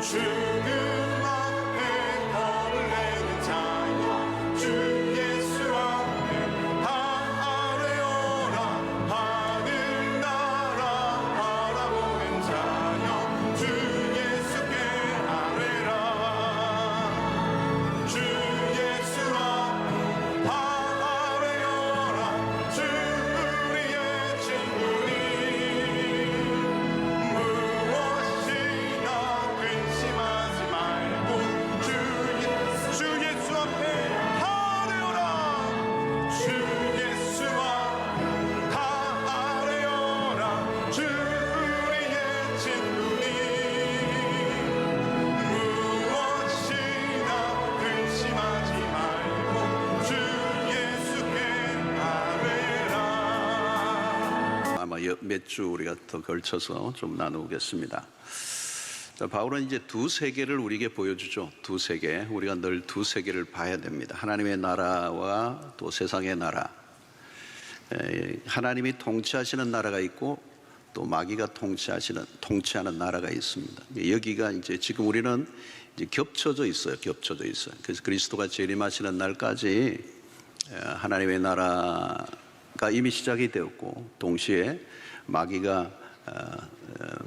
주님 앞에 벌을 내는 자여 주 예수 앞에 다 아뢰어라. 하늘 나라 바라보는 자여 주 예수께 아뢰라. 주 예수 앞에 다 아뢰어라. 주 우리의 친구니 무엇이나 근심하지 말고 주 예수 앞에 아뢰어라. 주 예수 앞에 다 아뢰어라. 주 우리의 친구니 무엇이나 근심하지 말고 주 예수께 아뢰라. 아마 몇 주 우리가 더 걸쳐서 좀 나누겠습니다. 자, 바울은 이제 두 세계를 우리에게 보여주죠. 두 세계. 우리가 늘 두 세계를 봐야 됩니다. 하나님의 나라와 또 세상의 나라. 하나님이 통치하시는 나라가 있고 또 마귀가 통치하는 나라가 있습니다. 여기가 이제 지금 우리는 이제 겹쳐져 있어요. 그래서 그리스도가 재림하시는 날까지 하나님의 나라가 이미 시작이 되었고, 동시에 마귀가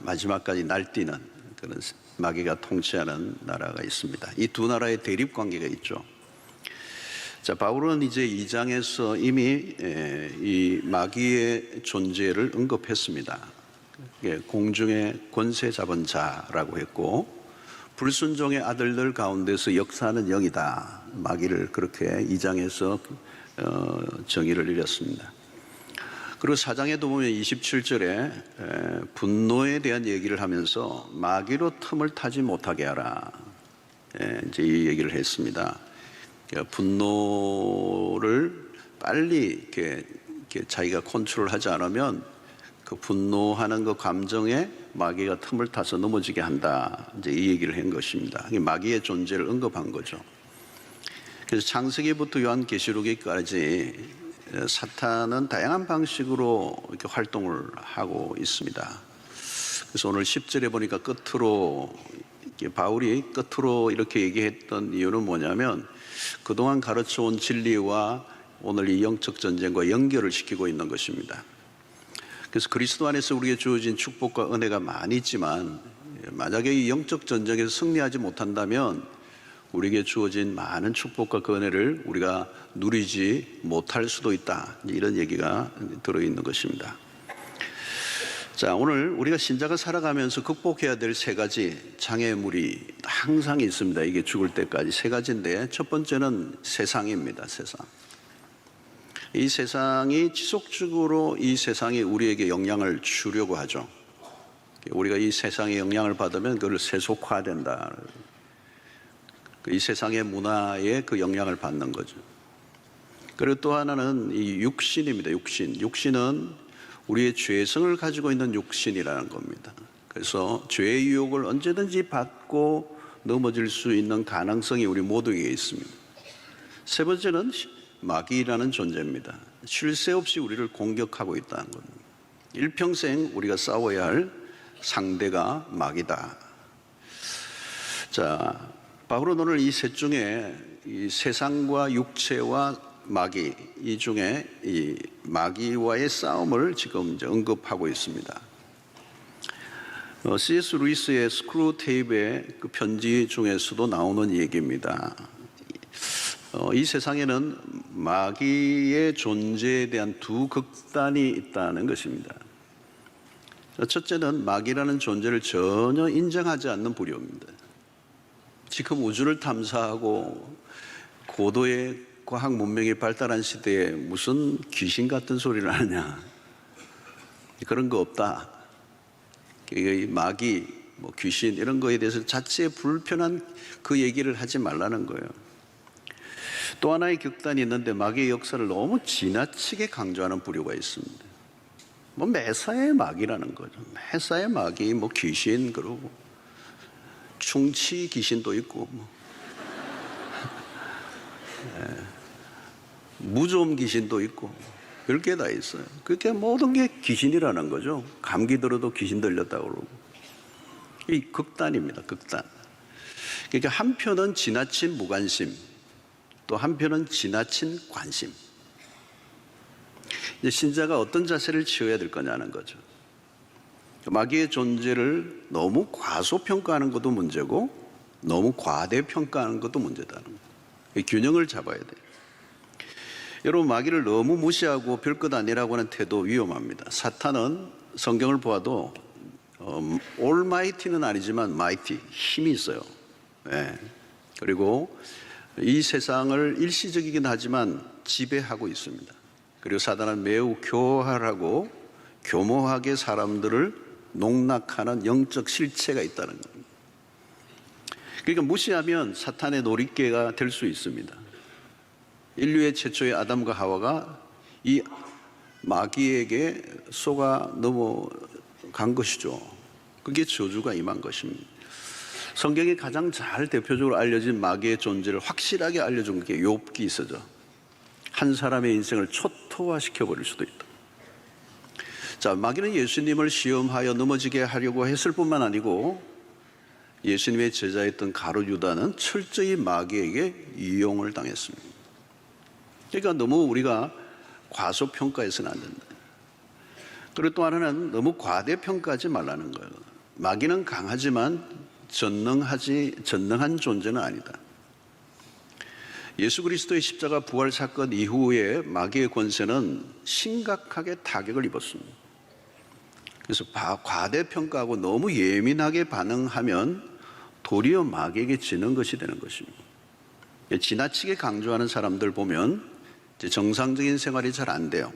마지막까지 날뛰는 그런 마귀가 통치하는 나라가 있습니다. 이 두 나라의 대립 관계가 있죠. 자, 바울은 이제 2장에서 이미 이 마귀의 존재를 언급했습니다. 공중의 권세 잡은 자라고 했고, 불순종의 아들들 가운데서 역사하는 영이다. 마귀를 그렇게 2장에서 정의를 내렸습니다. 그리고 4장에도 보면 27절에 분노에 대한 얘기를 하면서 마귀로 틈을 타지 못하게 하라. 이제 이 얘기를 했습니다. 분노를 빨리 이렇게 자기가 컨트롤하지 않으면 그 분노하는 그 감정에 마귀가 틈을 타서 넘어지게 한다. 이제 이 얘기를 한 것입니다. 마귀의 존재를 언급한 거죠. 그래서 창세기부터 요한계시록에까지 사탄은 다양한 방식으로 이렇게 활동을 하고 있습니다. 그래서 오늘 10절에 보니까 끝으로 바울이 끝으로 이렇게 얘기했던 이유는 뭐냐면, 그동안 가르쳐온 진리와 오늘 이 영적 전쟁과 연결을 시키고 있는 것입니다. 그래서 그리스도 안에서 우리에게 주어진 축복과 은혜가 많이 있지만, 만약에 이 영적 전쟁에서 승리하지 못한다면 우리에게 주어진 많은 축복과 그 은혜를 우리가 누리지 못할 수도 있다. 이런 얘기가 들어있는 것입니다. 자, 오늘 우리가 신자가 살아가면서 극복해야 될 세 가지 장애물이 항상 있습니다. 이게 죽을 때까지 세 가지인데, 첫 번째는 세상입니다. 세상. 이 세상이 지속적으로 이 세상이 우리에게 영향을 주려고 하죠. 우리가 이 세상의 영향을 받으면 그걸 세속화된다. 이 세상의 문화에 그 영향을 받는 거죠. 그리고 또 하나는 이 육신입니다. 육신은 우리의 죄성을 가지고 있는 육신이라는 겁니다. 그래서 죄의 유혹을 언제든지 받고 넘어질 수 있는 가능성이 우리 모두에게 있습니다. 세 번째는 마귀라는 존재입니다. 쉴 새 없이 우리를 공격하고 있다는 겁니다. 일평생 우리가 싸워야 할 상대가 마귀다. 자, 바울은 오늘 이 셋 중에 이 세상과 육체와 마귀, 이 중에 이 마귀와의 싸움을 지금 이제 언급하고 있습니다. C.S. 루이스의 스크루 테이프의 그 편지 중에서도 나오는 얘기입니다. 이 세상에는 마귀의 존재에 대한 두 극단이 있다는 것입니다. 첫째는 마귀라는 존재를 전혀 인정하지 않는 부류입니다. 지금 우주를 탐사하고 고도의 과학 문명이 발달한 시대에 무슨 귀신 같은 소리를 하느냐, 그런 거 없다. 마귀, 귀신 이런 거에 대해서 자체의 불편한 그 얘기를 하지 말라는 거예요. 또 하나의 극단이 있는데, 마귀의 역사를 너무 지나치게 강조하는 부류가 있습니다. 매사에 마귀라는 거죠. 매사에 마귀, 귀신, 그러고 충치 귀신도 있고, 무좀 귀신도 있고, 별게 다 있어요. 그렇게 모든 게 귀신이라는 거죠. 감기 들어도 귀신 들렸다고 그러고. 이 극단입니다. 극단. 그러니까 한편은 지나친 무관심, 또 한편은 지나친 관심. 이제 신자가 어떤 자세를 취해야 될 거냐는 거죠. 마귀의 존재를 너무 과소평가하는 것도 문제고 너무 과대평가하는 것도 문제다는 거예요. 균형을 잡아야 돼요. 여러분, 마귀를 너무 무시하고 별것 아니라고 하는 태도 위험합니다. 사탄은 성경을 보아도 올마이티는 아니지만 마이티, 힘이 있어요. 네. 그리고 이 세상을 일시적이긴 하지만 지배하고 있습니다. 그리고 사단은 매우 교활하고 교모하게 사람들을 농락하는 영적 실체가 있다는 겁니다. 그러니까 무시하면 사탄의 놀이개가 될 수 있습니다. 인류의 최초의 아담과 하와가 이 마귀에게 속아 넘어간 것이죠. 그게 저주가 임한 것입니다. 성경에 가장 잘 대표적으로 알려진 마귀의 존재를 확실하게 알려준 게 욥기 있어죠. 한 사람의 인생을 초토화시켜 버릴 수도 있다. 자, 마귀는 예수님을 시험하여 넘어지게 하려고 했을 뿐만 아니고 예수님의 제자였던 가룟 유다는 철저히 마귀에게 이용을 당했습니다. 그러니까 너무 우리가 과소평가해서는 안 된다. 그리고 또 하나는 너무 과대평가하지 말라는 거예요. 마귀는 강하지만 전능한 존재는 아니다. 예수 그리스도의 십자가 부활 사건 이후에 마귀의 권세는 심각하게 타격을 입었습니다. 그래서 과대평가하고 너무 예민하게 반응하면 도리어 마귀에게 지는 것이 되는 것입니다. 지나치게 강조하는 사람들 보면 정상적인 생활이 잘 안 돼요.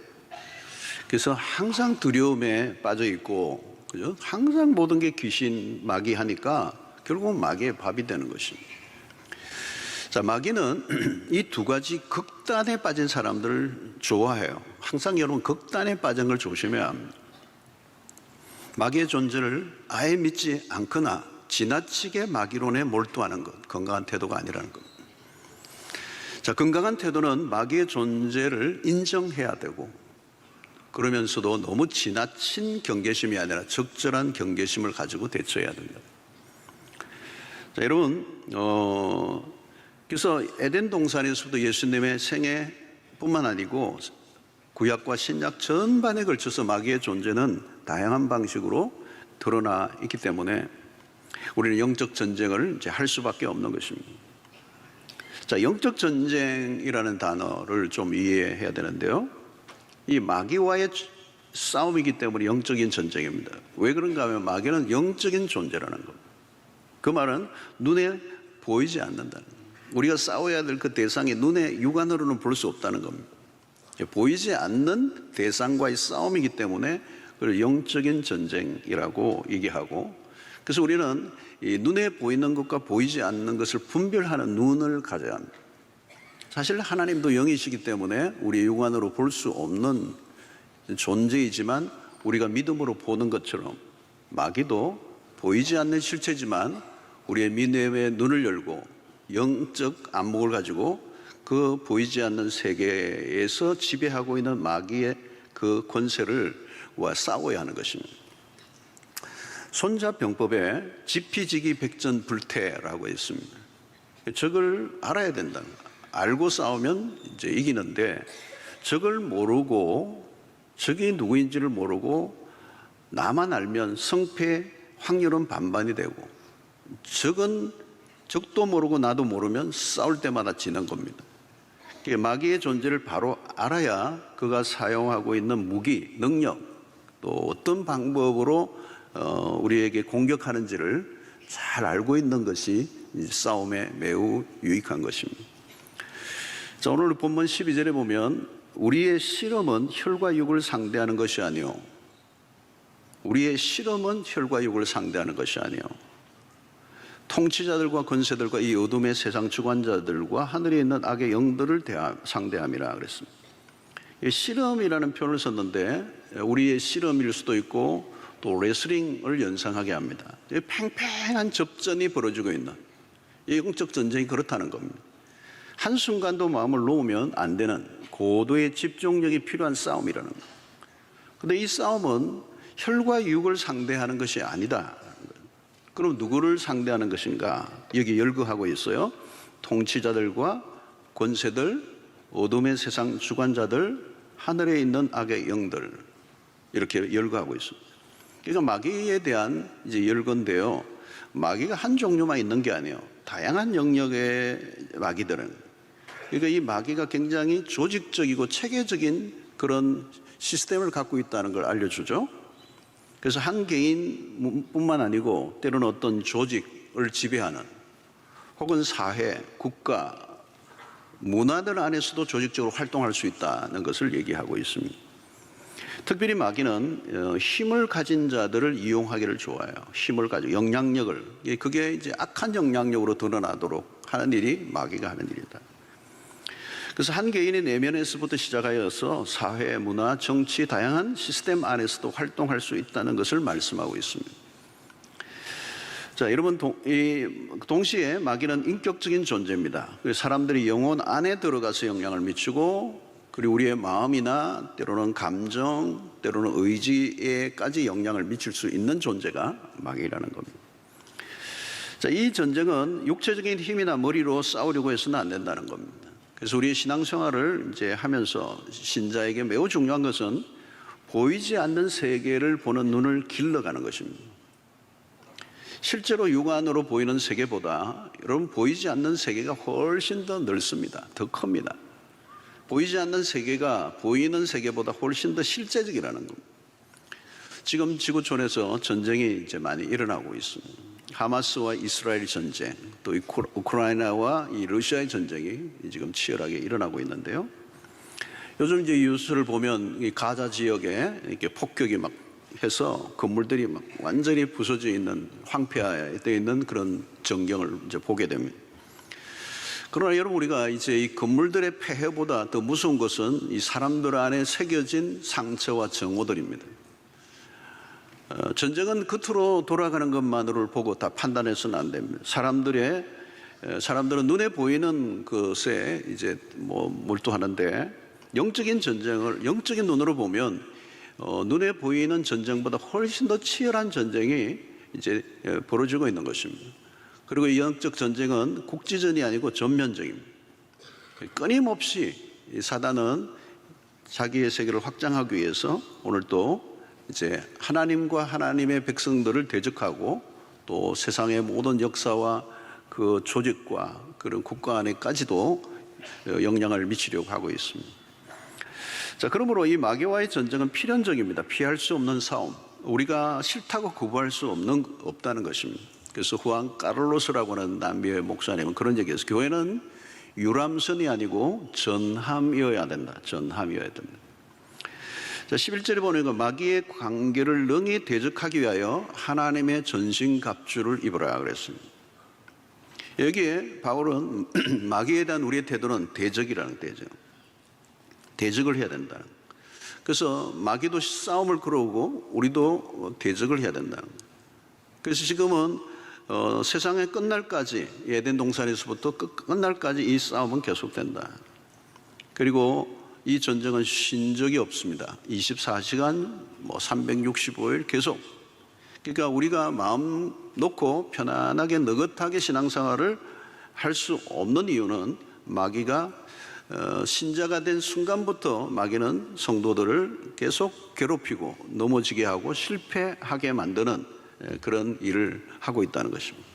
그래서 항상 두려움에 빠져 있고, 그죠? 항상 모든 게 귀신, 마귀 하니까 결국은 마귀의 밥이 되는 것입니다. 자, 마귀는 이 두 가지 극단에 빠진 사람들을 좋아해요. 항상 여러분 극단에 빠진 걸 조심해야 합니다. 마귀의 존재를 아예 믿지 않거나 지나치게 마귀론에 몰두하는 것, 건강한 태도가 아니라는 것. 자, 건강한 태도는 마귀의 존재를 인정해야 되고, 그러면서도 너무 지나친 경계심이 아니라 적절한 경계심을 가지고 대처해야 됩니다. 자, 여러분, 그래서 에덴 동산에서도 예수님의 생애뿐만 아니고 구약과 신약 전반에 걸쳐서 마귀의 존재는 다양한 방식으로 드러나 있기 때문에 우리는 영적 전쟁을 이제 할 수밖에 없는 것입니다. 자, 영적 전쟁이라는 단어를 좀 이해해야 되는데요. 이 마귀와의 싸움이기 때문에 영적인 전쟁입니다. 왜 그런가 하면 마귀는 영적인 존재라는 겁니다. 그 말은 눈에 보이지 않는다는 겁니다. 우리가 싸워야 될 그 대상이 눈에 육안으로는 볼 수 없다는 겁니다. 보이지 않는 대상과의 싸움이기 때문에 그걸 영적인 전쟁이라고 얘기하고, 그래서 우리는 이 눈에 보이는 것과 보이지 않는 것을 분별하는 눈을 가져야 합니다. 사실 하나님도 영이시기 때문에 우리 육안으로 볼 수 없는 존재이지만 우리가 믿음으로 보는 것처럼 마귀도 보이지 않는 실체지만 우리의 믿음의 눈을 열고 영적 안목을 가지고 그 보이지 않는 세계에서 지배하고 있는 마귀의 그 권세를 싸워야 하는 것입니다. 손자병법에 지피지기 백전불태라고 있습니다. 적을 알아야 된다는 거예요. 알고 싸우면 이제 이기는데, 적을 모르고 적이 누구인지를 모르고 나만 알면 성패 확률은 반반이 되고, 적도 모르고 나도 모르면 싸울 때마다 지는 겁니다. 마귀의 존재를 바로 알아야 그가 사용하고 있는 무기, 능력, 또 어떤 방법으로 우리에게 공격하는지를 잘 알고 있는 것이 싸움에 매우 유익한 것입니다. 자, 오늘 본문 12절에 보면 우리의 실험은 혈과 육을 상대하는 것이 아니요, 우리의 실험은 혈과 육을 상대하는 것이 아니요, 통치자들과 권세들과 이 어둠의 세상 주관자들과 하늘에 있는 악의 영들을 상대함이라 그랬습니다. 실험이라는 표현을 썼는데 우리의 실험일 수도 있고 또 레슬링을 연상하게 합니다. 팽팽한 접전이 벌어지고 있는 이 영적 전쟁이 그렇다는 겁니다. 한순간도 마음을 놓으면 안 되는 고도의 집중력이 필요한 싸움이라는 거예요. 그런데 이 싸움은 혈과 육을 상대하는 것이 아니다. 그럼 누구를 상대하는 것인가? 여기 열거하고 있어요. 통치자들과 권세들, 어둠의 세상 주관자들, 하늘에 있는 악의 영들, 이렇게 열거하고 있습니다. 그러니까 마귀에 대한 이제 열거인데요. 마귀가 한 종류만 있는 게 아니에요. 다양한 영역의 마귀들은. 그러니까 이 마귀가 굉장히 조직적이고 체계적인 그런 시스템을 갖고 있다는 걸 알려주죠. 그래서 한 개인뿐만 아니고 때로는 어떤 조직을 지배하는, 혹은 사회, 국가, 문화들 안에서도 조직적으로 활동할 수 있다는 것을 얘기하고 있습니다. 특별히 마귀는 힘을 가진 자들을 이용하기를 좋아해요. 힘을 가지고 영향력을, 그게 이제 악한 영향력으로 드러나도록 하는 일이 마귀가 하는 일이다. 그래서 한 개인의 내면에서부터 시작하여서 사회, 문화, 정치, 다양한 시스템 안에서도 활동할 수 있다는 것을 말씀하고 있습니다. 자, 여러분, 동시에 마귀는 인격적인 존재입니다. 사람들이 영혼 안에 들어가서 영향을 미치고, 그리고 우리의 마음이나 때로는 감정, 때로는 의지에까지 영향을 미칠 수 있는 존재가 마귀라는 겁니다. 자, 이 전쟁은 육체적인 힘이나 머리로 싸우려고 해서는 안 된다는 겁니다. 그래서 우리의 신앙생활을 이제 하면서 신자에게 매우 중요한 것은 보이지 않는 세계를 보는 눈을 길러가는 것입니다. 실제로 육안으로 보이는 세계보다 여러분 보이지 않는 세계가 훨씬 더 넓습니다. 더 큽니다. 보이지 않는 세계가 보이는 세계보다 훨씬 더 실제적이라는 겁니다. 지금 지구촌에서 전쟁이 이제 많이 일어나고 있습니다. 하마스와 이스라엘 전쟁, 또 우크라이나와 이 러시아의 전쟁이 지금 치열하게 일어나고 있는데요. 요즘 이제 뉴스를 보면 이 가자 지역에 이렇게 폭격이 막 해서 건물들이 막 완전히 부서져 있는, 황폐화되어 있는 그런 전경을 이제 보게 됩니다. 그러나 여러분, 우리가 이제 이 건물들의 폐해보다 더 무서운 것은 이 사람들 안에 새겨진 상처와 정오들입니다. 전쟁은 겉으로 돌아가는 것만으로 보고 다 판단해서는 안 됩니다. 사람들은 눈에 보이는 것에 이제 몰두하는데, 영적인 전쟁을 영적인 눈으로 보면 눈에 보이는 전쟁보다 훨씬 더 치열한 전쟁이 이제 벌어지고 있는 것입니다. 그리고 이 영적 전쟁은 국지전이 아니고 전면적입니다. 끊임없이 사단은 자기의 세계를 확장하기 위해서 오늘 또 이제 하나님과 하나님의 백성들을 대적하고, 또 세상의 모든 역사와 그 조직과 그런 국가 안에까지도 영향을 미치려고 하고 있습니다. 자, 그러므로 이 마귀와의 전쟁은 필연적입니다. 피할 수 없는 싸움. 우리가 싫다고 거부할 수 없다는 것입니다. 그래서 후안 카를로스라고 하는 남미의 목사님은 그런 얘기했어요. 교회는 유람선이 아니고 전함이어야 된다. 전함이어야 됩니다. 자, 11절에 보니까 마귀의 관계를 능히 대적하기 위하여 하나님의 전신갑주를 입으라 그랬습니다. 여기에 바울은 마귀에 대한 우리의 태도는 대적이라는 대적. 대적을 해야 된다는. 그래서 마귀도 싸움을 걸어오고 우리도 대적을 해야 된다는. 그래서 지금은 세상의 끝날까지, 에덴 동산에서부터 끝날까지 이 싸움은 계속된다. 그리고 이 전쟁은 쉰 적이 없습니다. 24시간 365일 계속. 그러니까 우리가 마음 놓고 편안하게 느긋하게 신앙생활을 할 수 없는 이유는 마귀가 신자가 된 순간부터 마귀는 성도들을 계속 괴롭히고 넘어지게 하고 실패하게 만드는 그런 일을 하고 있다는 것입니다.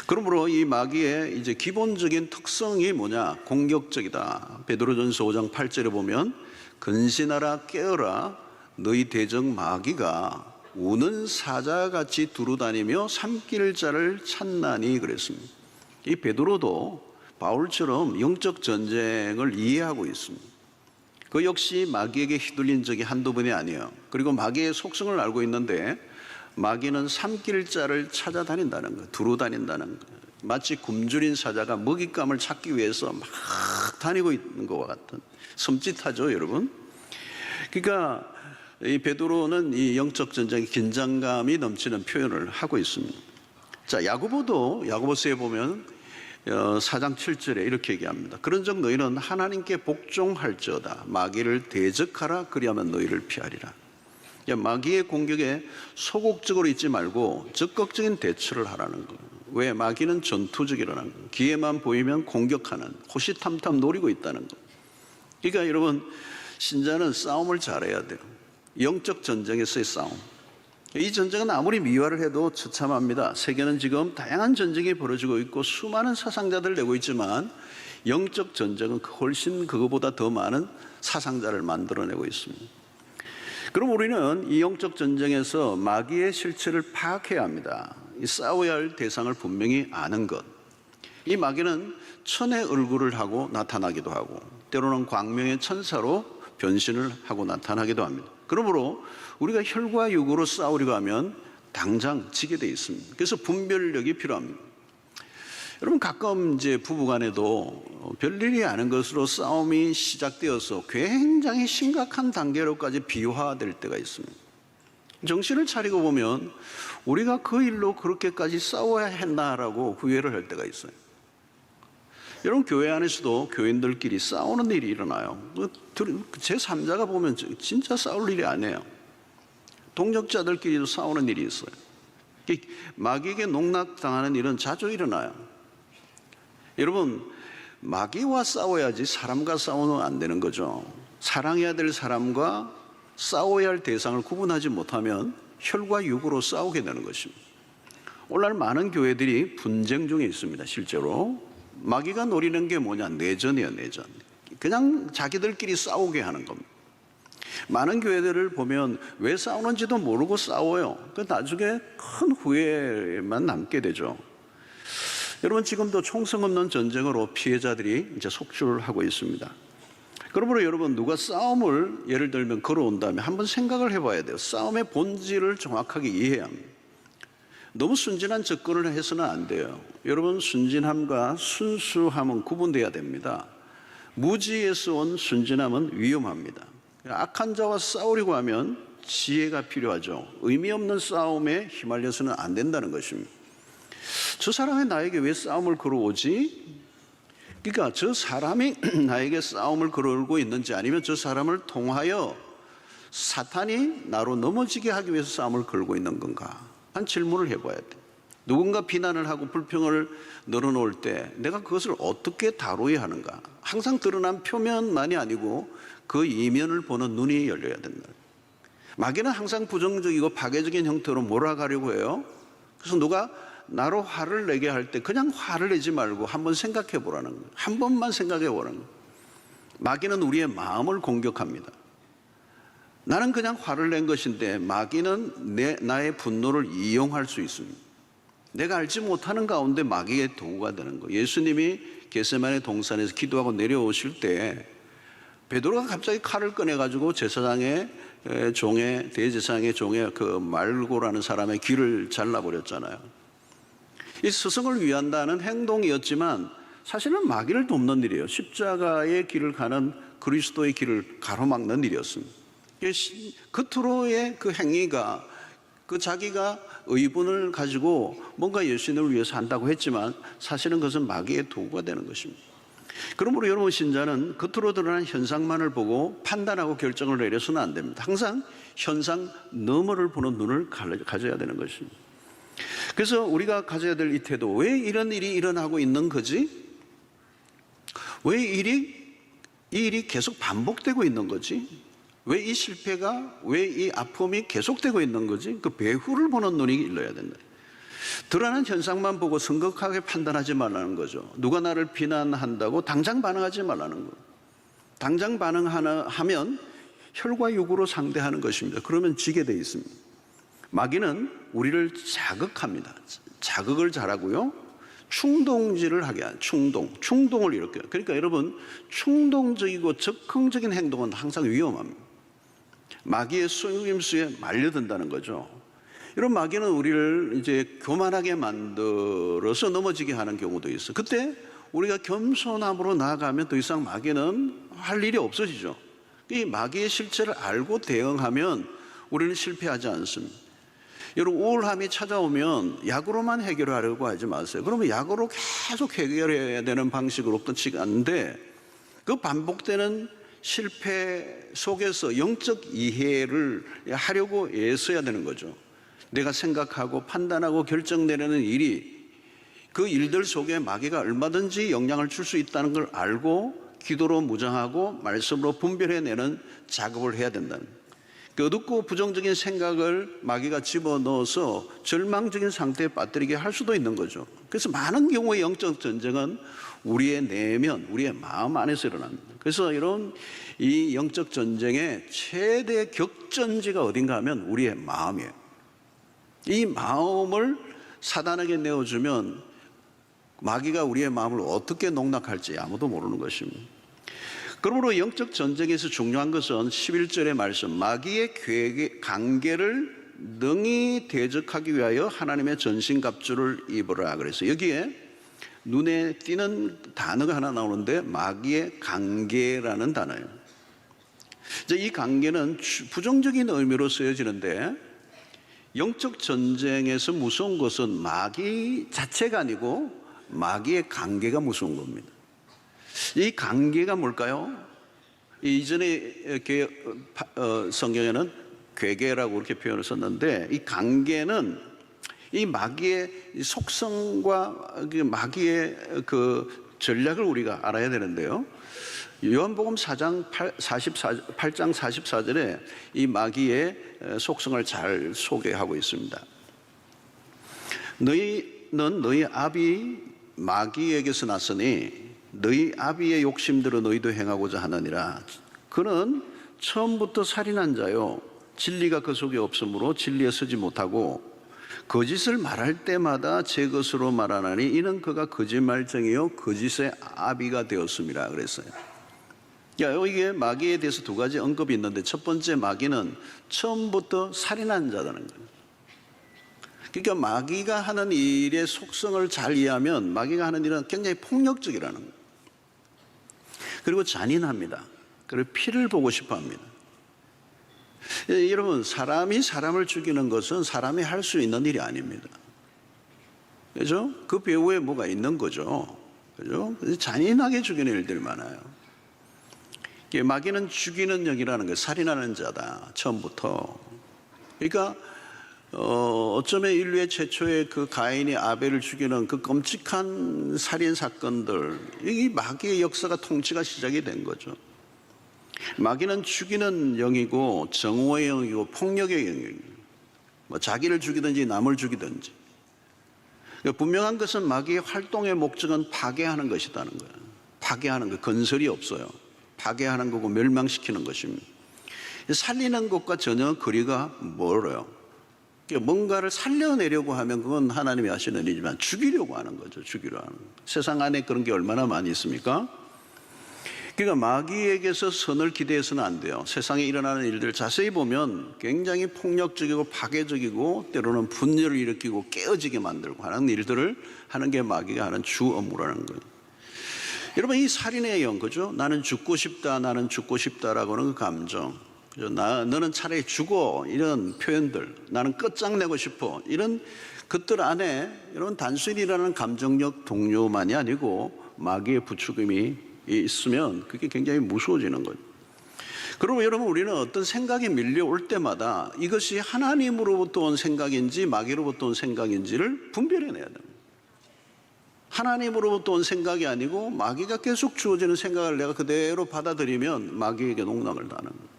그러므로 이 마귀의 이제 기본적인 특성이 뭐냐? 공격적이다. 베드로전서 5장 8절에 보면 근신하라 깨어라 너희 대적 마귀가 우는 사자같이 두루다니며 삼킬 자를 찾나니 그랬습니다. 이 베드로도 바울처럼 영적 전쟁을 이해하고 있습니다. 그 역시 마귀에게 휘둘린 적이 한두 번이 아니에요. 그리고 마귀의 속성을 알고 있는데 마귀는 삼킬 자를 찾아다닌다는 거예요. 두루다닌다는 거예요. 마치 굶주린 사자가 먹잇감을 찾기 위해서 막 다니고 있는 것과 같은, 섬찟하죠, 여러분? 그러니까 이 베드로는 이 영적 전쟁의 긴장감이 넘치는 표현을 하고 있습니다. 자, 야고보서에 보면 4장 7절에 이렇게 얘기합니다. 그런즉 너희는 하나님께 복종할지어다 마귀를 대적하라 그리하면 너희를 피하리라. 마귀의 공격에 소극적으로 있지 말고 적극적인 대처를 하라는 거예요. 왜? 마귀는 전투적이라는 거예요. 기회만 보이면 공격하는, 호시탐탐 노리고 있다는 거예요. 그러니까 여러분, 신자는 싸움을 잘해야 돼요. 영적 전쟁에서의 싸움. 이 전쟁은 아무리 미화를 해도 처참합니다. 세계는 지금 다양한 전쟁이 벌어지고 있고 수많은 사상자들을 내고 있지만 영적 전쟁은 훨씬 그거보다 더 많은 사상자를 만들어내고 있습니다. 그럼 우리는 이 영적 전쟁에서 마귀의 실체를 파악해야 합니다. 이 싸워야 할 대상을 분명히 아는 것. 이 마귀는 천의 얼굴을 하고 나타나기도 하고 때로는 광명의 천사로 변신을 하고 나타나기도 합니다. 그러므로 우리가 혈과 육으로 싸우려고 하면 당장 지게 돼 있습니다. 그래서 분별력이 필요합니다. 여러분, 가끔 이제 부부간에도 별일이 아닌 것으로 싸움이 시작되어서 굉장히 심각한 단계로까지 비화될 때가 있습니다. 정신을 차리고 보면 우리가 그 일로 그렇게까지 싸워야 했나라고 후회를 할 때가 있어요. 여러분, 교회 안에서도 교인들끼리 싸우는 일이 일어나요. 제3자가 보면 진짜 싸울 일이 아니에요. 동역자들끼리도 싸우는 일이 있어요. 마귀에게 농락당하는 일은 자주 일어나요. 여러분, 마귀와 싸워야지 사람과 싸우면 안 되는 거죠. 사랑해야 될 사람과 싸워야 할 대상을 구분하지 못하면 혈과 육으로 싸우게 되는 것입니다. 오늘날 많은 교회들이 분쟁 중에 있습니다. 실제로 마귀가 노리는 게 뭐냐? 내전이에요, 내전. 그냥 자기들끼리 싸우게 하는 겁니다. 많은 교회들을 보면 왜 싸우는지도 모르고 싸워요. 나중에 큰 후회만 남게 되죠. 여러분, 지금도 총성 없는 전쟁으로 피해자들이 이제 속출을 하고 있습니다. 그러므로 여러분, 누가 싸움을 예를 들면 걸어온다면 한번 생각을 해봐야 돼요. 싸움의 본질을 정확하게 이해해야 합니다. 너무 순진한 접근을 해서는 안 돼요. 여러분, 순진함과 순수함은 구분돼야 됩니다. 무지에서 온 순진함은 위험합니다. 악한 자와 싸우려고 하면 지혜가 필요하죠. 의미 없는 싸움에 휘말려서는 안 된다는 것입니다. 저 사람이 나에게 왜 싸움을 걸어오지? 그러니까 저 사람이 나에게 싸움을 걸어오고 있는지 아니면 저 사람을 통하여 사탄이 나로 넘어지게 하기 위해서 싸움을 걸고 있는 건가? 한 질문을 해봐야 돼. 누군가 비난을 하고 불평을 늘어놓을 때 내가 그것을 어떻게 다루어야 하는가? 항상 드러난 표면만이 아니고 그 이면을 보는 눈이 열려야 된다. 마귀는 항상 부정적이고 파괴적인 형태로 몰아가려고 해요. 그래서 누가 나로 화를 내게 할 때 그냥 화를 내지 말고 한번 생각해 보라는 거예요. 한 번만 생각해 보라는 거예요. 마귀는 우리의 마음을 공격합니다. 나는 그냥 화를 낸 것인데 마귀는 나의 분노를 이용할 수 있습니다. 내가 알지 못하는 가운데 마귀의 도구가 되는 거예요. 예수님이 겟세마네 동산에서 기도하고 내려오실 때 베드로가 갑자기 칼을 꺼내가지고 제사장의 종의 대제사장의 종의 그 말고라는 사람의 귀를 잘라버렸잖아요. 이 스승을 위한다는 행동이었지만 사실은 마귀를 돕는 일이에요. 십자가의 길을 가는 그리스도의 길을 가로막는 일이었습니다. 겉으로의 그 행위가 그 자기가 의분을 가지고 뭔가 예수님을 위해서 한다고 했지만 사실은 그것은 마귀의 도구가 되는 것입니다. 그러므로 여러분, 신자는 겉으로 드러난 현상만을 보고 판단하고 결정을 내려서는 안 됩니다. 항상 현상 너머를 보는 눈을 가져야 되는 것입니다. 그래서 우리가 가져야 될 이 태도, 왜 이런 일이 일어나고 있는 거지? 왜 이 일이 계속 반복되고 있는 거지? 왜 이 실패가, 왜 이 아픔이 계속되고 있는 거지? 그 배후를 보는 눈이 일러야 된다. 드러난 현상만 보고 성급하게 판단하지 말라는 거죠. 누가 나를 비난한다고 당장 반응하지 말라는 거. 당장 반응하면 혈과 육으로 상대하는 것입니다. 그러면 지게 돼 있습니다. 마귀는 우리를 자극합니다. 자극을 잘하고요. 충동질을 하게 하는 충동을 일으켜요. 그러니까 여러분, 충동적이고 적극적인 행동은 항상 위험합니다. 마귀의 속임수에 말려든다는 거죠. 이런 마귀는 우리를 이제 교만하게 만들어서 넘어지게 하는 경우도 있어요. 그때 우리가 겸손함으로 나아가면 더 이상 마귀는 할 일이 없어지죠. 이 마귀의 실체를 알고 대응하면 우리는 실패하지 않습니다. 여러분, 우울함이 찾아오면 약으로만 해결하려고 하지 마세요. 그러면 약으로 계속 해결해야 되는 방식으로 끝이 가는데 그 반복되는 실패 속에서 영적 이해를 하려고 애써야 되는 거죠. 내가 생각하고 판단하고 결정 내리는 일이 그 일들 속에 마귀가 얼마든지 영향을 줄 수 있다는 걸 알고 기도로 무장하고 말씀으로 분별해내는 작업을 해야 된다는 거예요. 그 어둡고 부정적인 생각을 마귀가 집어넣어서 절망적인 상태에 빠뜨리게 할 수도 있는 거죠. 그래서 많은 경우의 영적 전쟁은 우리의 내면, 우리의 마음 안에서 일어납니다. 그래서 이런 이 영적 전쟁의 최대 격전지가 어딘가 하면 우리의 마음이에요. 이 마음을 사단에게 내어주면 마귀가 우리의 마음을 어떻게 농락할지 아무도 모르는 것입니다. 그러므로 영적 전쟁에서 중요한 것은 11절의 말씀, 마귀의 관계를 능히 대적하기 위하여 하나님의 전신갑주를 입으라. 그래서 여기에 눈에 띄는 단어가 하나 나오는데 마귀의 관계라는 단어예요. 이 관계는 부정적인 의미로 쓰여지는데 영적 전쟁에서 무서운 것은 마귀 자체가 아니고 마귀의 관계가 무서운 겁니다. 이 관계가 뭘까요? 이전에 성경에는 괴계라고 이렇게 표현을 썼는데 이 관계는 이 마귀의 속성과 마귀의 그 전략을 우리가 알아야 되는데요. 요한복음 8장 44절에 이 마귀의 속성을 잘 소개하고 있습니다. 너희는 너희 아비 마귀에게서 났으니 너희 아비의 욕심대로 너희도 행하고자 하느니라. 그는 처음부터 살인한 자요 진리가 그 속에 없으므로 진리에 서지 못하고 거짓을 말할 때마다 제 것으로 말하나니 이는 그가 거짓말쟁이요 거짓의 아비가 되었습니다. 그랬어요. 이게 마귀에 대해서 두 가지 언급이 있는데 첫 번째 마귀는 처음부터 살인한 자라는 거예요. 그러니까 마귀가 하는 일의 속성을 잘 이해하면 마귀가 하는 일은 굉장히 폭력적이라는 거예요. 그리고 잔인합니다. 그리고 피를 보고 싶어 합니다. 여러분, 사람이 사람을 죽이는 것은 사람이 할 수 있는 일이 아닙니다. 그죠? 그 배후에 뭐가 있는 거죠. 그죠? 잔인하게 죽이는 일들이 많아요. 마귀는 죽이는 영이라는 거예요. 살인하는 자다. 처음부터. 그러니까 어쩌면 인류의 최초의 그 가인이 아벨을 죽이는 그 끔찍한 살인 사건들, 이 마귀의 역사가 통치가 시작이 된 거죠. 마귀는 죽이는 영이고 정오의 영이고 폭력의 영이고 뭐 자기를 죽이든지 남을 죽이든지. 분명한 것은 마귀의 활동의 목적은 파괴하는 것이라는 거예요. 파괴하는 것, 건설이 없어요. 파괴하는 거고 멸망시키는 것입니다. 살리는 것과 전혀 거리가 멀어요. 뭔가를 살려내려고 하면 그건 하나님이 하시는 일이지만 죽이려고 하는 거죠. 죽이려고 하는 거. 세상 안에 그런 게 얼마나 많이 있습니까? 그러니까 마귀에게서 선을 기대해서는 안 돼요. 세상에 일어나는 일들 자세히 보면 굉장히 폭력적이고 파괴적이고 때로는 분열을 일으키고 깨어지게 만들고 하는 일들을 하는 게 마귀가 하는 주 업무라는 거예요. 여러분, 이 살인의 영, 그죠? 나는 죽고 싶다, 나는 죽고 싶다라고 하는 그 감정, 그죠? 너는 차라리 죽어, 이런 표현들, 나는 끝장내고 싶어, 이런 것들 안에 이런 단순히 일어나는 감정력 동요만이 아니고 마귀의 부추김이 있으면 그게 굉장히 무서워지는 거예요. 그리고 여러분, 우리는 어떤 생각이 밀려올 때마다 이것이 하나님으로부터 온 생각인지 마귀로부터 온 생각인지를 분별해내야 됩니다. 하나님으로부터 온 생각이 아니고 마귀가 계속 주어지는 생각을 내가 그대로 받아들이면 마귀에게 농락을 당하는 거예요.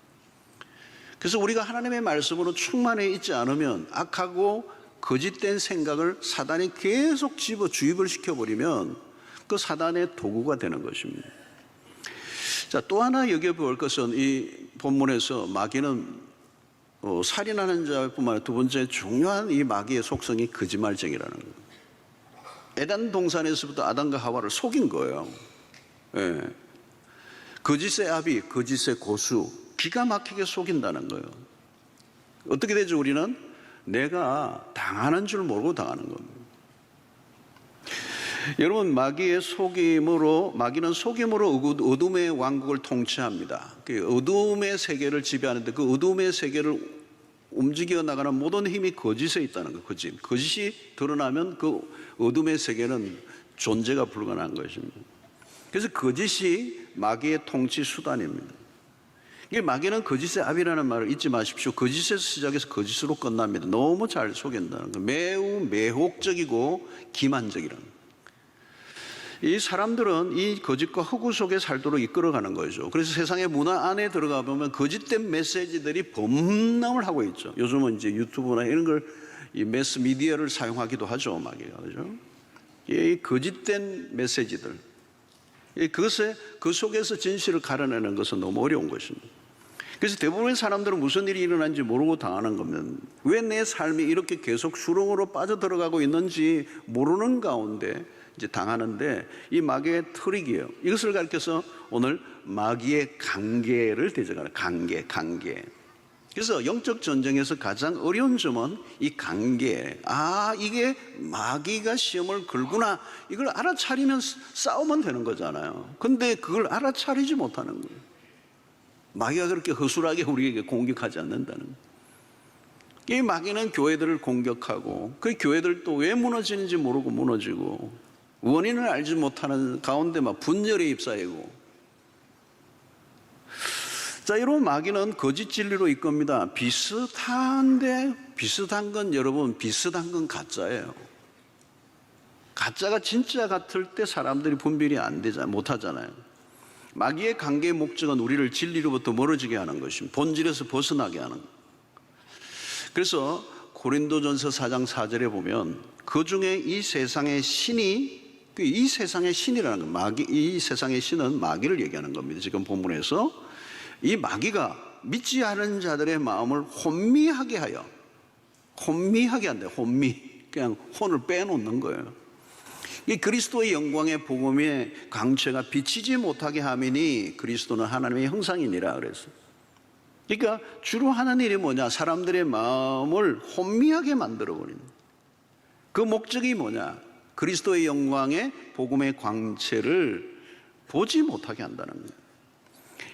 그래서 우리가 하나님의 말씀으로 충만해 있지 않으면 악하고 거짓된 생각을 사단이 계속 주입을 시켜버리면 그 사단의 도구가 되는 것입니다. 자, 또 하나 여겨볼 것은 이 본문에서 마귀는 살인하는 자뿐만 아니라 두 번째 중요한 이 마귀의 속성이 거짓말쟁이라는 거예요. 에덴 동산에서부터 아담과 하와를 속인 거예요. 예. 거짓의 아비, 거짓의 고수, 기가 막히게 속인다는 거예요. 어떻게 되죠? 우리는 내가 당하는 줄 모르고 당하는 겁니다. 여러분, 마귀는 속임으로 어둠의 왕국을 통치합니다. 그 어둠의 세계를 지배하는데 그 어둠의 세계를 움직여 나가는 모든 힘이 거짓에 있다는 거예요. 거짓이 드러나면 그 어둠의 세계는 존재가 불가능한 것입니다. 그래서 거짓이 마귀의 통치 수단입니다. 이게 마귀는 거짓의 압이라는 말을 잊지 마십시오. 거짓에서 시작해서 거짓으로 끝납니다. 너무 잘 속인다는 거. 매우 매혹적이고 기만적이라는 거. 이 사람들은 이 거짓과 허구 속에 살도록 이끌어가는 거죠. 그래서 세상의 문화 안에 들어가 보면 거짓된 메시지들이 범람을 하고 있죠. 요즘은 이제 유튜브나 이런 걸 이 매스 미디어를 사용하기도 하죠, 마귀가. 그죠? 이 거짓된 메시지들. 그것에 그 속에서 진실을 가려내는 것은 너무 어려운 것입니다. 그래서 대부분의 사람들은 무슨 일이 일어난지 모르고 당하는 겁니다. 왜 내 삶이 이렇게 계속 수렁으로 빠져들어가고 있는지 모르는 가운데 이제 당하는데, 이 마귀의 트릭이에요. 이것을 가르쳐서 오늘 마귀의 관계를 대적하는 관계. 그래서 영적 전쟁에서 가장 어려운 점은 이 관계. 이게 마귀가 시험을 걸구나. 이걸 알아차리면 싸우면 되는 거잖아요. 근데 그걸 알아차리지 못하는 거예요. 마귀가 그렇게 허술하게 우리에게 공격하지 않는다는 거예요. 이 마귀는 교회들을 공격하고, 그 교회들도 왜 무너지는지 모르고 무너지고, 원인을 알지 못하는 가운데 막 분열에 휩싸이고. 자, 이런 마귀는 거짓 진리로 이끕니다. 비슷한 건 여러분, 비슷한 건 가짜예요. 가짜가 진짜 같을 때 사람들이 분별이 못하잖아요. 마귀의 관계의 목적은 우리를 진리로부터 멀어지게 하는 것입니다. 본질에서 벗어나게 하는 것. 그래서 고린도전서 4장 4절에 보면 그 중에 이 세상의 신이, 이 세상의 신이라는 건 이 세상의 신은 마귀를 얘기하는 겁니다. 지금 본문에서 이 마귀가 믿지 않은 자들의 마음을 혼미하게 한다. 그냥 혼을 빼놓는 거예요. 이 그리스도의 영광의 복음의 강체가 비치지 못하게 하미니 그리스도는 하나님의 형상이니라 그랬어요. 그러니까 주로 하는 일이 뭐냐? 사람들의 마음을 혼미하게 만들어버리는. 그 목적이 뭐냐? 그리스도의 영광의 복음의 광채를 보지 못하게 한다는 거예요.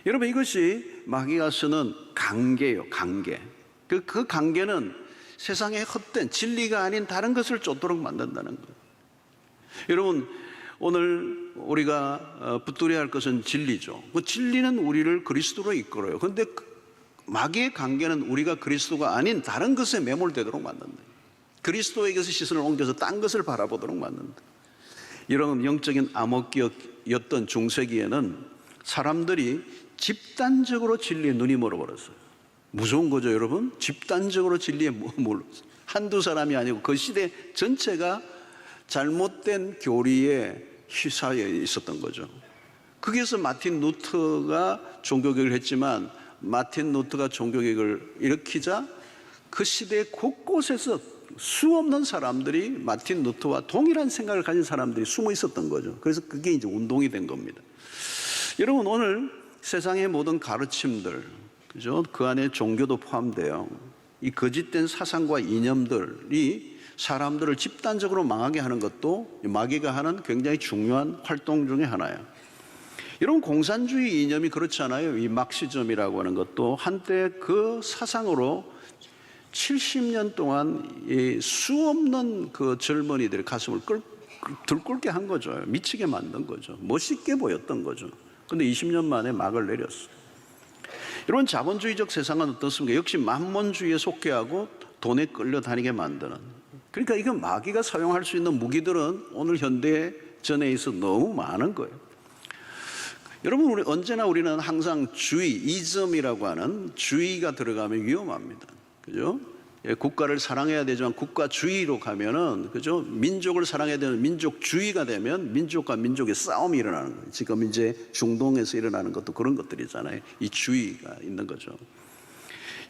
여러분, 이것이 마귀가 쓰는 관계예요. 관계. 그 관계는 세상의 헛된 진리가 아닌 다른 것을 쫓도록 만든다는 거예요. 여러분, 오늘 우리가 붙들어야 할 것은 진리죠. 그 진리는 우리를 그리스도로 이끌어요. 그런데 마귀의 관계는 우리가 그리스도가 아닌 다른 것에 매몰되도록 만든다. 그리스도에게서 시선을 옮겨서 딴 것을 바라보도록 만든다. 이런 영적인 암흑기였던 중세기에는 사람들이 집단적으로 진리에 눈이 멀어버렸어요. 무서운 거죠, 여러분? 집단적으로 진리에 멀었어요. 한두 사람이 아니고 그 시대 전체가 잘못된 교리에 휘사에 있었던 거죠. 거기에서 마틴 루터가 종교개혁을 했지만, 마틴 루터가 종교개혁을 일으키자 그 시대 곳곳에서 수없는 사람들이 마틴 루터와 동일한 생각을 가진 사람들이 숨어 있었던 거죠. 그래서 그게 이제 운동이 된 겁니다. 여러분, 오늘 세상의 모든 가르침들, 그죠? 그 안에 종교도 포함돼요. 이 거짓된 사상과 이념들이 사람들을 집단적으로 망하게 하는 것도 마귀가 하는 굉장히 중요한 활동 중에 하나예요. 이런 공산주의 이념이 그렇잖아요. 이 막시즘이라고 하는 것도 한때 그 사상으로 70년 동안 이 수없는 그 젊은이들의 가슴을 들끓게 한 거죠. 미치게 만든 거죠. 멋있게 보였던 거죠. 근데 20년 만에 막을 내렸어요. 이런 자본주의적 세상은 어떻습니까? 역시 만몬주의에 속게 하고 돈에 끌려다니게 만드는. 그러니까 이건 마귀가 사용할 수 있는 무기들은 오늘 현대 전에 있어 너무 많은 거예요. 여러분, 우리는 항상 이즘이라고 하는 주의가 들어가면 위험합니다. 그죠? 국가를 사랑해야 되지만 국가주의로 가면은, 그죠? 민족을 사랑해야 되는 민족주의가 되면 민족과 민족의 싸움이 일어나는 거예요. 지금 이제 중동에서 일어나는 것도 그런 것들이잖아요. 이 주의가 있는 거죠.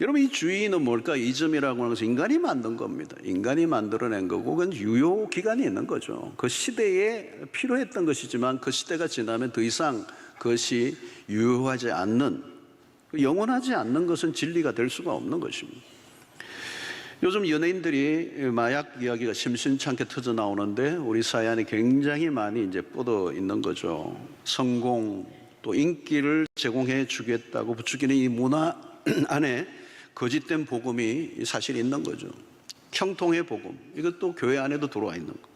여러분, 이 주의는 뭘까? 이즘이라고 하는 것은 인간이 만든 겁니다. 인간이 만들어낸 거고, 그건 유효 기간이 있는 거죠. 그 시대에 필요했던 것이지만 그 시대가 지나면 더 이상 그것이 유효하지 않는, 영원하지 않는 것은 진리가 될 수가 없는 것입니다. 요즘 연예인들이 마약 이야기가 심심찮게 터져 나오는데 우리 사회 안에 굉장히 많이 이제 뻗어 있는 거죠. 성공, 또 인기를 제공해 주겠다고 부추기는 이 문화 안에 거짓된 복음이 사실 있는 거죠. 형통의 복음, 이것도 교회 안에도 들어와 있는 거.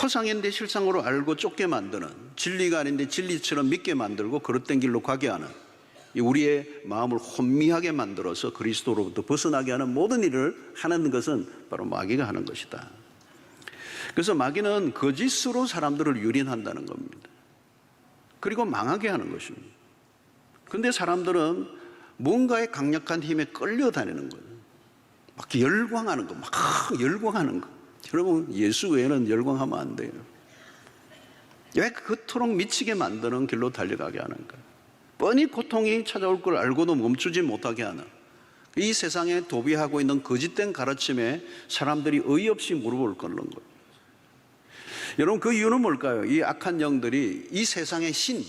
허상인데 실상으로 알고 쫓게 만드는, 진리가 아닌데 진리처럼 믿게 만들고 그릇된 길로 가게 하는 우리의 마음을 혼미하게 만들어서 그리스도로부터 벗어나게 하는 모든 일을 하는 것은 바로 마귀가 하는 것이다. 그래서 마귀는 거짓으로 사람들을 유린한다는 겁니다. 그리고 망하게 하는 것입니다. 그런데 사람들은 뭔가의 강력한 힘에 끌려다니는 거예요. 막 열광하는 거, 막 열광하는 거. 여러분, 예수 외에는 열광하면 안 돼요. 왜 그토록 미치게 만드는 길로 달려가게 하는가? 뻔히 고통이 찾아올 걸 알고도 멈추지 못하게 하는 이 세상에 도비하고 있는 거짓된 가르침에 사람들이 어이없이 무릎을 꿇는 거예요. 여러분, 그 이유는 뭘까요? 이 악한 영들이 이 세상의 신,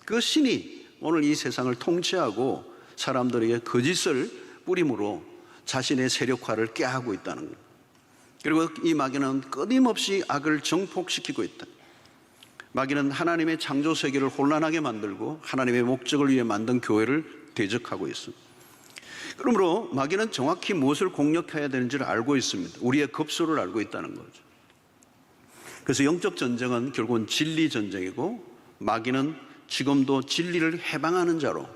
그 신이 오늘 이 세상을 통치하고 사람들에게 거짓을 뿌림으로 자신의 세력화를 깨하고 있다는 거예요. 그리고 이 마귀는 끊임없이 악을 정폭시키고 있다. 마귀는 하나님의 창조 세계를 혼란하게 만들고 하나님의 목적을 위해 만든 교회를 대적하고 있습니다. 그러므로 마귀는 정확히 무엇을 공략해야 되는지를 알고 있습니다. 우리의 급소를 알고 있다는 거죠. 그래서 영적 전쟁은 결국은 진리 전쟁이고, 마귀는 지금도 진리를 해방하는 자로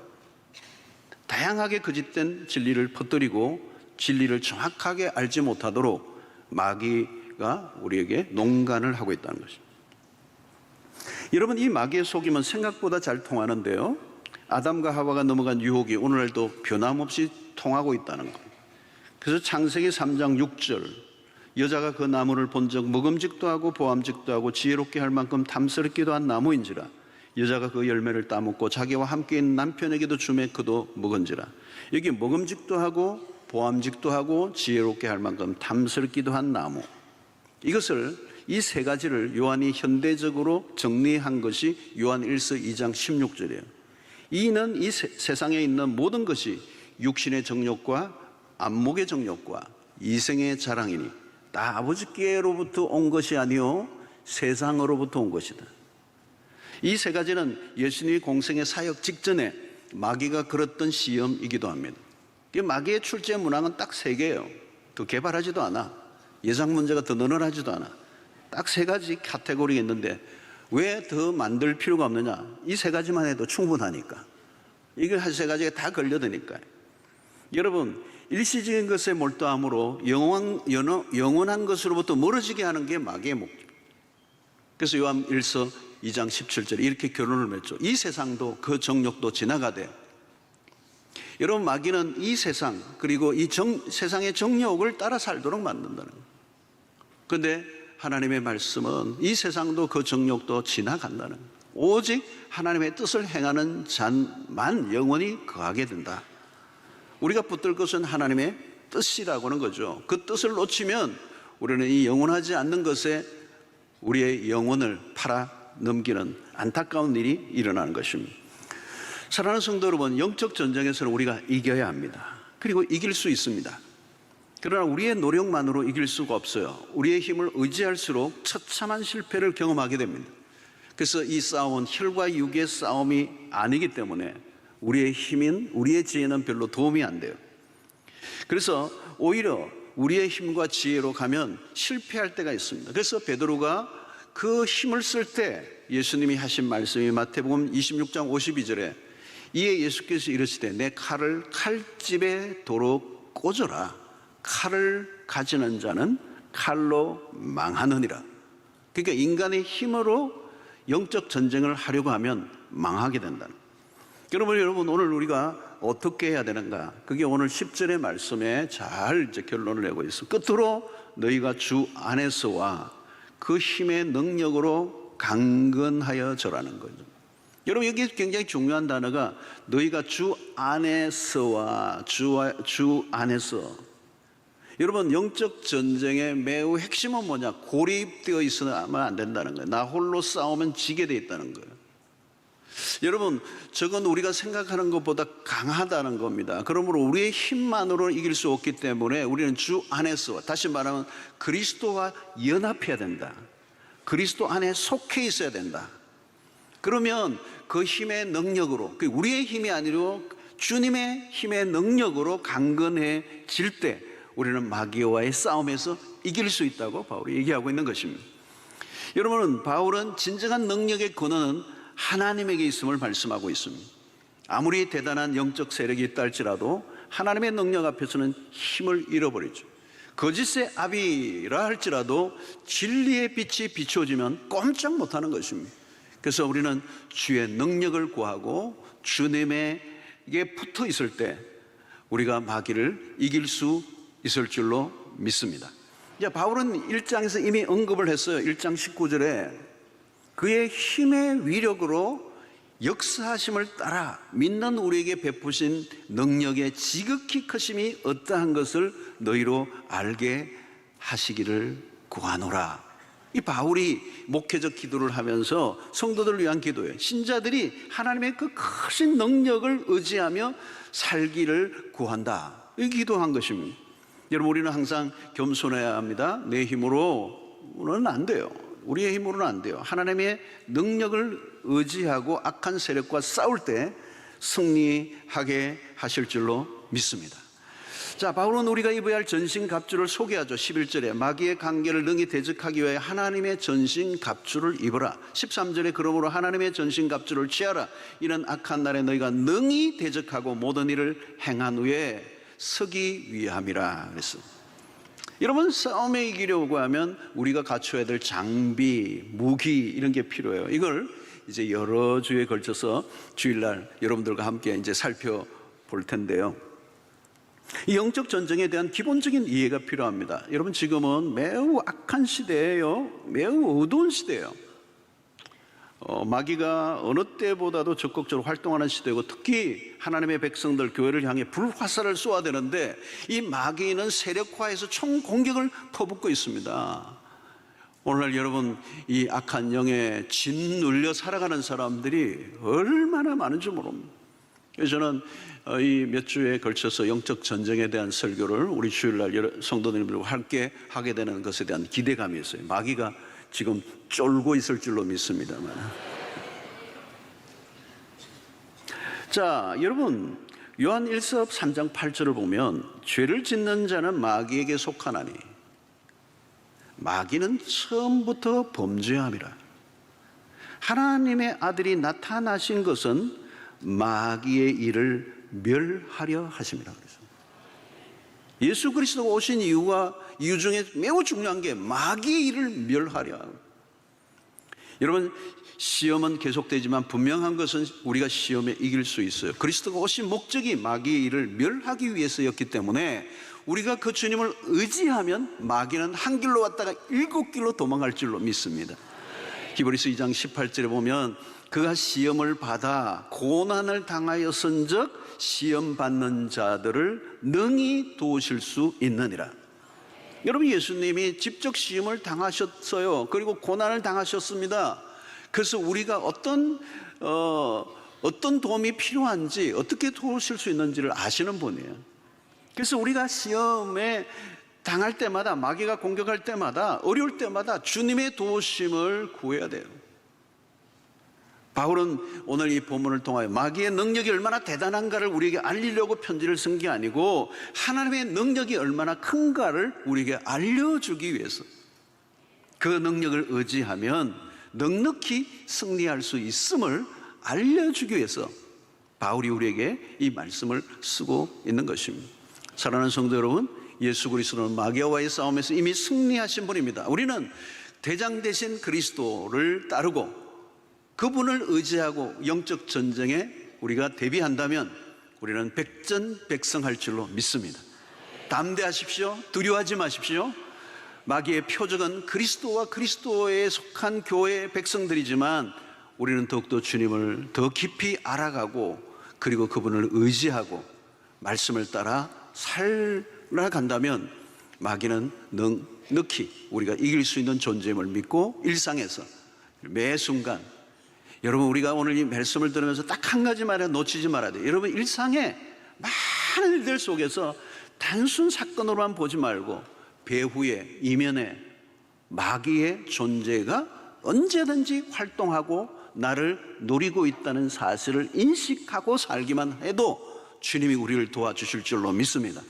다양하게 거짓된 진리를 퍼뜨리고 진리를 정확하게 알지 못하도록 마귀가 우리에게 농간을 하고 있다는 것입니다. 여러분, 이 마귀의 속임은 생각보다 잘 통하는데요, 아담과 하와가 넘어간 유혹이 오늘날도 변함없이 통하고 있다는 거예요. 그래서 창세기 3장 6절, 여자가 그 나무를 본 적 먹음직도 하고 보암직도 하고 지혜롭게 할 만큼 탐스럽기도 한 나무인지라 여자가 그 열매를 따먹고 자기와 함께 있는 남편에게도 주매 그도 먹은지라. 여기 먹음직도 하고 보암직도 하고 지혜롭게 할 만큼 탐스럽기도 한 나무, 이것을 이 세 가지를 요한이 현대적으로 정리한 것이 요한 1서 2장 16절이에요. 이는 이 세상에 있는 모든 것이 육신의 정욕과 안목의 정욕과 이생의 자랑이니 다 아버지께로부터 온 것이 아니요 세상으로부터 온 것이다. 이 세 가지는 예수님이 공생의 사역 직전에 마귀가 걸었던 시험이기도 합니다. 마귀의 출제 문항은 딱 세 개예요. 더 개발하지도 않아. 예상 문제가 더 늘어나지도 않아. 딱 세 가지 카테고리가 있는데 왜 더 만들 필요가 없느냐? 이 세 가지만 해도 충분하니까. 이거 한 세 가지가 다 걸려드니까요. 여러분, 일시적인 것에 몰두함으로 영원한 것으로부터 멀어지게 하는 게 마귀의 목적. 그래서 요한 1서 2장 17절에 이렇게 결론을 맺죠. 이 세상도 그 정욕도 지나가되. 여러분, 마귀는 이 세상 그리고 이 세상의 정욕을 따라 살도록 만든다는 거예요. 그런데 하나님의 말씀은 이 세상도 그 정욕도 지나간다는 거예요. 오직 하나님의 뜻을 행하는 자만 영원히 거하게 된다. 우리가 붙들 것은 하나님의 뜻이라고 하는 거죠. 그 뜻을 놓치면 우리는 이 영원하지 않는 것에 우리의 영혼을 팔아 넘기는 안타까운 일이 일어나는 것입니다. 사랑하는 성도 여러분, 영적 전쟁에서는 우리가 이겨야 합니다. 그리고 이길 수 있습니다. 그러나 우리의 노력만으로 이길 수가 없어요. 우리의 힘을 의지할수록 처참한 실패를 경험하게 됩니다. 그래서 이 싸움은 혈과 육의 싸움이 아니기 때문에 우리의 힘인, 우리의 지혜는 별로 도움이 안 돼요. 그래서 오히려 우리의 힘과 지혜로 가면 실패할 때가 있습니다. 그래서 베드로가 그 힘을 쓸 때 예수님이 하신 말씀이 마태복음 26장 52절에 이에 예수께서 이르시되 내 칼을 칼집에 도로 꽂아라. 칼을 가지는 자는 칼로 망하느니라. 그러니까 인간의 힘으로 영적 전쟁을 하려고 하면 망하게 된다는 거예요. 여러분, 오늘 우리가 어떻게 해야 되는가? 그게 오늘 10절의 말씀에 잘 결론을 내고 있습니다. 끝으로 너희가 주 안에서와 그 힘의 능력으로 강건하여 저라는 거죠. 여러분, 여기 굉장히 중요한 단어가 너희가 주 안에서와 주 안에서. 여러분, 영적 전쟁의 매우 핵심은 뭐냐? 고립되어 있으면 안 된다는 거예요. 나 홀로 싸우면 지게 돼 있다는 거예요. 여러분, 저건 우리가 생각하는 것보다 강하다는 겁니다. 그러므로 우리의 힘만으로 이길 수 없기 때문에 우리는 주 안에서, 다시 말하면 그리스도와 연합해야 된다. 그리스도 안에 속해 있어야 된다. 그러면 그 힘의 능력으로, 우리의 힘이 아니고 주님의 힘의 능력으로 강건해질 때 우리는 마귀와의 싸움에서 이길 수 있다고 바울이 얘기하고 있는 것입니다. 여러분, 바울은 진정한 능력의 근원은 하나님에게 있음을 말씀하고 있습니다. 아무리 대단한 영적 세력이 있다 할지라도 하나님의 능력 앞에서는 힘을 잃어버리죠. 거짓의 아비라 할지라도 진리의 빛이 비추어지면 꼼짝 못하는 것입니다. 그래서 우리는 주의 능력을 구하고 주님에게 붙어 있을 때 우리가 마귀를 이길 수 있을 줄로 믿습니다. 이제 바울은 1장에서 이미 언급을 했어요. 1장 19절에 그의 힘의 위력으로 역사하심을 따라 믿는 우리에게 베푸신 능력의 지극히 크심이 어떠한 것을 너희로 알게 하시기를 구하노라. 이 바울이 목회적 기도를 하면서 성도들을 위한 기도예요. 신자들이 하나님의 그 크신 능력을 의지하며 살기를 구한다. 이 기도한 것입니다. 여러분, 우리는 항상 겸손해야 합니다. 내 힘으로는 안 돼요. 우리의 힘으로는 안 돼요. 하나님의 능력을 의지하고 악한 세력과 싸울 때 승리하게 하실 줄로 믿습니다. 자, 바울은 우리가 입어야 할 전신갑주를 소개하죠. 11절에 마귀의 관계를 능히 대적하기 위해 하나님의 전신갑주를 입어라. 13절에 그러므로 하나님의 전신갑주를 취하라. 이는 악한 날에 너희가 능히 대적하고 모든 일을 행한 후에 서기 위함이라 그랬어. 여러분, 싸움에 이기려고 하면 우리가 갖춰야 될 장비, 무기 이런 게 필요해요. 이걸 이제 여러 주에 걸쳐서 주일날 여러분들과 함께 이제 살펴볼 텐데요. 이 영적 전쟁에 대한 기본적인 이해가 필요합니다. 여러분, 지금은 매우 악한 시대예요. 매우 어두운 시대예요. 마귀가 어느 때보다도 적극적으로 활동하는 시대고, 특히 하나님의 백성들, 교회를 향해 불화살을 쏘아야 되는데 이 마귀는 세력화해서 총 공격을 퍼붓고 있습니다. 오늘날 여러분, 이 악한 영에 짓눌려 살아가는 사람들이 얼마나 많은지 모릅니다. 그래서 저는 이 몇 주에 걸쳐서 영적 전쟁에 대한 설교를 우리 주일날 성도님들과 함께 하게 되는 것에 대한 기대감이 있어요. 마귀가 지금 쫄고 있을 줄로 믿습니다만. 자, 여러분, 요한 1서 3장 8절을 보면 죄를 짓는 자는 마귀에게 속하나니 마귀는 처음부터 범죄함이라. 하나님의 아들이 나타나신 것은 마귀의 일을 멸하려 하심이라. 그래서 예수 그리스도가 오신 이유 중에 매우 중요한 게 마귀의 일을 멸하려. 여러분, 시험은 계속되지만 분명한 것은 우리가 시험에 이길 수 있어요. 그리스도가 오신 목적이 마귀의 일을 멸하기 위해서였기 때문에 우리가 그 주님을 의지하면 마귀는 한 길로 왔다가 7길로 도망갈 줄로 믿습니다. 히브리서 2장 18절에 보면 그가 시험을 받아 고난을 당하였은즉 시험 받는 자들을 능히 도우실 수 있느니라. 여러분, 예수님이 직접 시험을 당하셨어요. 그리고 고난을 당하셨습니다. 그래서 우리가 어떤 도움이 필요한지, 어떻게 도우실 수 있는지를 아시는 분이에요. 그래서 우리가 시험에 당할 때마다, 마귀가 공격할 때마다, 어려울 때마다 주님의 도우심을 구해야 돼요. 바울은 오늘 이 본문을 통하여 마귀의 능력이 얼마나 대단한가를 우리에게 알리려고 편지를 쓴 게 아니고 하나님의 능력이 얼마나 큰가를 우리에게 알려주기 위해서, 그 능력을 의지하면 넉넉히 승리할 수 있음을 알려주기 위해서 바울이 우리에게 이 말씀을 쓰고 있는 것입니다. 사랑하는 성도 여러분, 예수 그리스도는 마귀와의 싸움에서 이미 승리하신 분입니다. 우리는 대장 되신 그리스도를 따르고 그분을 의지하고 영적 전쟁에 우리가 대비한다면 우리는 백전백승할 줄로 믿습니다. 담대하십시오. 두려워하지 마십시오. 마귀의 표적은 그리스도와 그리스도에 속한 교회의 백성들이지만 우리는 더욱더 주님을 더 깊이 알아가고 그리고 그분을 의지하고 말씀을 따라 살아간다면 마귀는 넉넉히 우리가 이길 수 있는 존재임을 믿고 일상에서 매 순간, 여러분, 우리가 오늘 이 말씀을 들으면서 딱 한 가지 말에 놓치지 말아야 돼요. 여러분, 일상에 많은 일들 속에서 단순 사건으로만 보지 말고 배후에, 이면에 마귀의 존재가 언제든지 활동하고 나를 노리고 있다는 사실을 인식하고 살기만 해도 주님이 우리를 도와주실 줄로 믿습니다.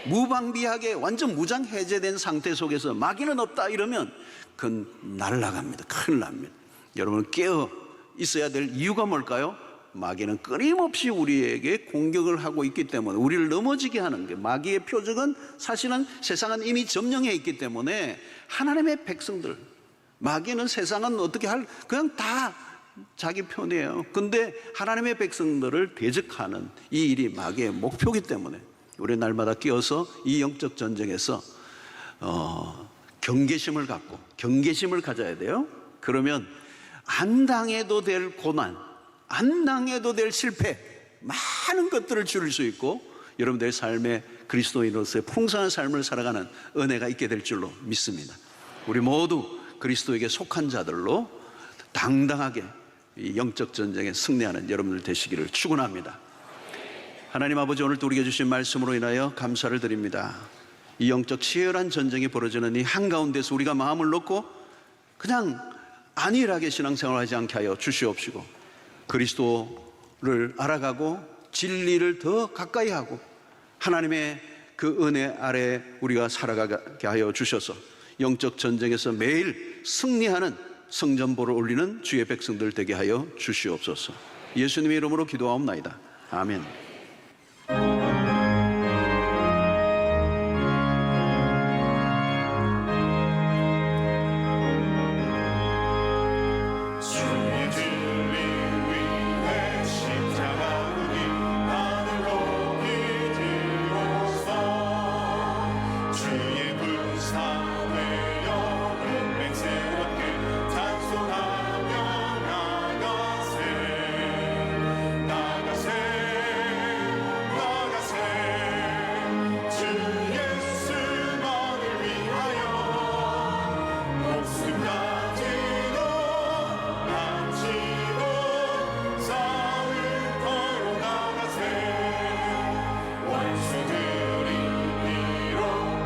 무방비하게 완전 무장 해제된 상태 속에서 마귀는 없다 이러면 그건 날아갑니다. 큰일 납니다. 여러분, 깨어 있어야 될 이유가 뭘까요? 마귀는 끊임없이 우리에게 공격을 하고 있기 때문에 우리를 넘어지게 하는 게, 마귀의 표적은 사실은 세상은 이미 점령해 있기 때문에 하나님의 백성들, 마귀는 세상은 어떻게 그냥 다 자기 편이에요. 근데 하나님의 백성들을 대적하는 이 일이 마귀의 목표이기 때문에 우리 날마다 끼어서 이 영적 전쟁에서 경계심을 갖고 경계심을 가져야 돼요. 그러면 안 당해도 될 고난, 안 당해도 될 실패, 많은 것들을 줄일 수 있고 여러분들의 삶에 그리스도인으로서의 풍성한 삶을 살아가는 은혜가 있게 될 줄로 믿습니다. 우리 모두 그리스도에게 속한 자들로 당당하게 이 영적 전쟁에 승리하는 여러분들 되시기를 축원합니다. 하나님 아버지, 오늘도 우리에게 주신 말씀으로 인하여 감사를 드립니다. 이 영적 치열한 전쟁이 벌어지는 이 한가운데서 우리가 마음을 놓고 그냥 안일하게 신앙생활을 하지 않게 하여 주시옵시고, 그리스도를 알아가고 진리를 더 가까이 하고 하나님의 그 은혜 아래 우리가 살아가게 하여 주셔서 영적 전쟁에서 매일 승리하는 성전보를 올리는 주의 백성들 되게 하여 주시옵소서. 예수님의 이름으로 기도하옵나이다. 아멘. 주의 진리 위에 십자가 우리 하늘로 기지로서 주의 불사되어 은맹스럽게 찬송하며 나가세 나가세 나가세 주 예수만을 위하여 목숨 가지고 바치고 싸울 터로 나가세 원수들이 비록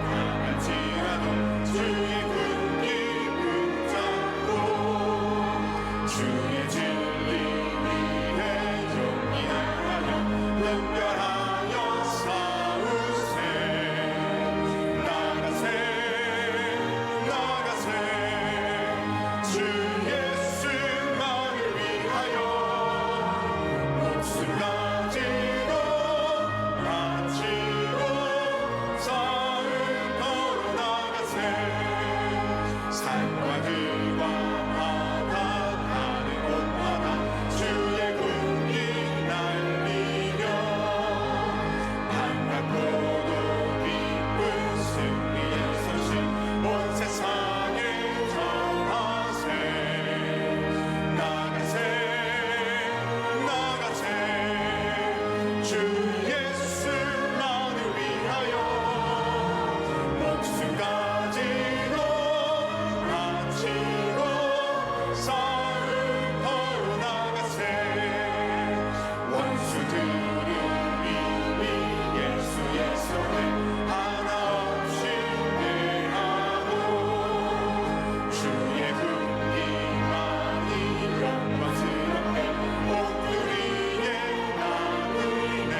강할지라도 주의 군기 붙잡고 주의 진리 위에 용기 다하여 분별하여 싸우세 나가세 나가세 주 예수만을 위하여 목숨 가지고 바치고 싸울 터로 나가세 산과 들과 바다 가는 곳마다 주의 군기 날리며 반갑고도 기쁜 승리의 소식 온 세상에 전하세 나가세 나가세 주 예수만을 위하여 목숨 가지고 바치고 싸울 터로 나가세 원수들은 이미 예수의 손에 하나 없이 대하고 주의 군기만이 영광스럽게 옥두리에 나누리네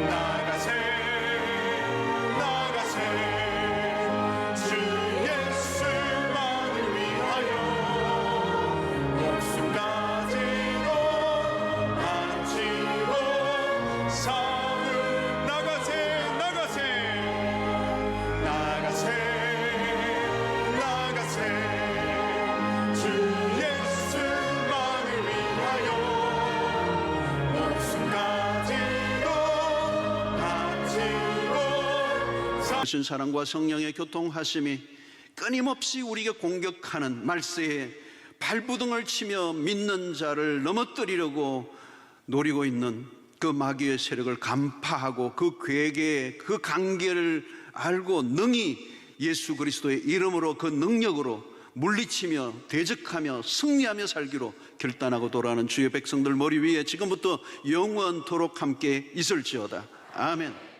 나가세 나가세 주 예수만을 위하여 목숨 가지고 바치고 싸울 나가세 나가세 나가세 나가세 주 예수만을 위하여 목숨 가지고 바치고 하신 사랑과 성령의 교통하심이 끊임없이 우리에게 공격하는 말세에 발부등을 치며 믿는 자를 넘어뜨리려고 노리고 있는 그 마귀의 세력을 간파하고 그 괴계, 그 관계를 알고 능히 예수 그리스도의 이름으로 그 능력으로 물리치며 대적하며 승리하며 살기로 결단하고 돌아가는 주의 백성들 머리 위에 지금부터 영원토록 함께 있을지어다. 아멘.